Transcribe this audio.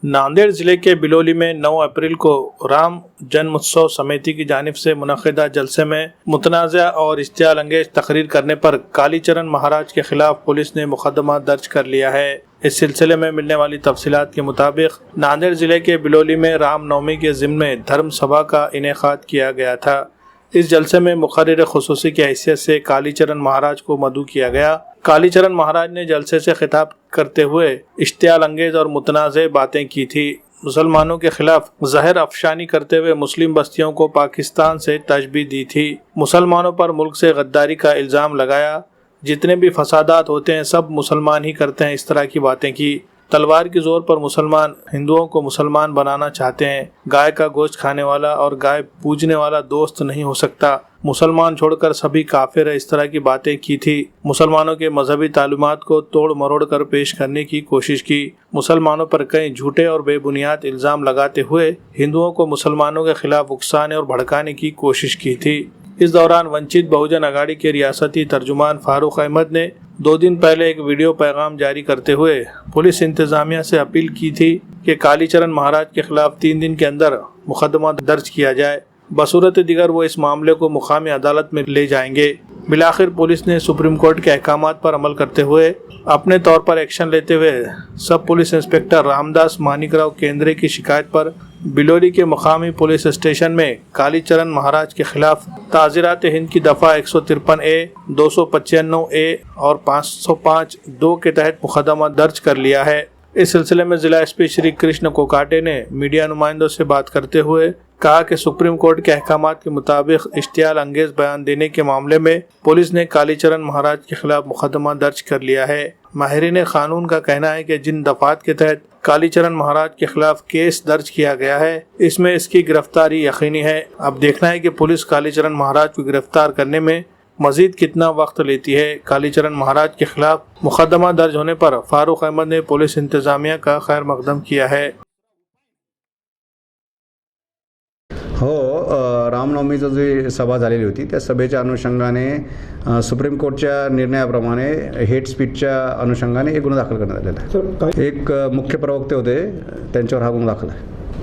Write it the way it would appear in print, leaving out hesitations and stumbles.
नांदेड़ जिले के बिलोली में 9 अप्रैल को राम जन्मोत्सव समिति की जानिब से मुनक़िदा जलसे में मुतनाज़ा और इश्तियाल अंगेज तकरीर करने पर कालीचरण महाराज के खिलाफ पुलिस ने मुकदमा दर्ज कर लिया है। इस सिलसिले में मिलने वाली तफसीलात के मुताबिक नांदेड़ जिले के बिलोली में रामनवमी के ज़िम्मे धर्म सभा का इनेकाद किया गया था। इस जलसे में मुक़र्रिर ख़ुसूसी की हैसियत से कालीचरण महाराज को मदऊ किया गया। कालीचरण महाराज ने जलसे से खिताब करते हुए इश्तियाल अंगेज और मुतनाज़े बातें की थी। मुसलमानों के खिलाफ जहर अफशानी करते हुए मुस्लिम बस्तियों को पाकिस्तान से तशबीह दी थी। मुसलमानों पर मुल्क से गद्दारी का इल्ज़ाम लगाया। जितने भी फसादात होते हैं सब मुसलमान ही करते हैं, इस तरह की बातें की। तलवार के जोर पर मुसलमान हिंदुओं को मुसलमान बनाना चाहते हैं। गाय का गोश्त खाने वाला और गाय पूजने वाला दोस्त नहीं हो सकता। मुसलमान छोड़कर सभी काफिर है, इस तरह की बातें की थी। मुसलमानों के मजहबी तालीमात को तोड़ मरोड़ कर पेश करने की कोशिश की। मुसलमानों पर कई झूठे और बेबुनियाद इल्ज़ाम लगाते हुए हिंदुओं को मुसलमानों के खिलाफ उकसाने और भड़काने की कोशिश की थी। इस दौरान वंचित बहुजन अघाड़ी के रियासती तर्जुमान फारूक अहमद ने 2 दिन पहले एक वीडियो पैगाम जारी करते हुए पुलिस इंतजामिया से अपील की थी कि कालीचरण महाराज के खिलाफ 3 दिन के अंदर मुकदमा दर्ज किया जाए। बसूरत दिगर वो इस मामले को मुकामी अदालत में ले जाएंगे। बिलाखिर पुलिस ने सुप्रीम कोर्ट के अहकामात पर अमल करते हुए अपने तौर पर एक्शन लेते हुए सब पुलिस इंस्पेक्टर रामदास मानिकराव केंद्रे की शिकायत पर बिलोली के मुकामी पुलिस स्टेशन में कालीचरण महाराज के खिलाफ ताज़ीरात हिंद की दफ़ा 153A, 295A और 505(2) के तहत मुकदमा दर्ज कर लिया है। इस सिलसिले में जिला एसपी श्री कृष्ण कोकाटे ने मीडिया नुमाइंदों से बात करते हुए कहा कि सुप्रीम कोर्ट के अहकामात के मुताबिक इश्तियाल अंगेज बयान देने के मामले में पुलिस ने कालीचरण महाराज के खिलाफ मुकदमा दर्ज कर लिया है। माहिरीन कानून का कहना है कि जिन दफात के तहत कालीचरण महाराज के खिलाफ केस दर्ज किया गया है इसमें इसकी गिरफ्तारी यकीनी है। अब देखना है कि पुलिस कालीचरण महाराज को गिरफ्तार करने में मजीद कितना वक्त लेती है। कालीचरण महाराज के खिलाफ मुकदमा दर्ज होने पर फारूक अहमद ने पुलिस इंतजामिया का खैर मकदम किया है। हो, रामनवमीचं जी सभा झालेली होती त्या सभेच्या अनुषंगाने सुप्रीम कोर्टच्या निर्णयाप्रमाणे हेट स्पीचच्या अनुषंगाने एक गुन्हा दाखल करण्यात आलेला आहे। एक मुख्य प्रवक्ते होते, त्यांच्यावर हा गुन्हा दाखल आहे।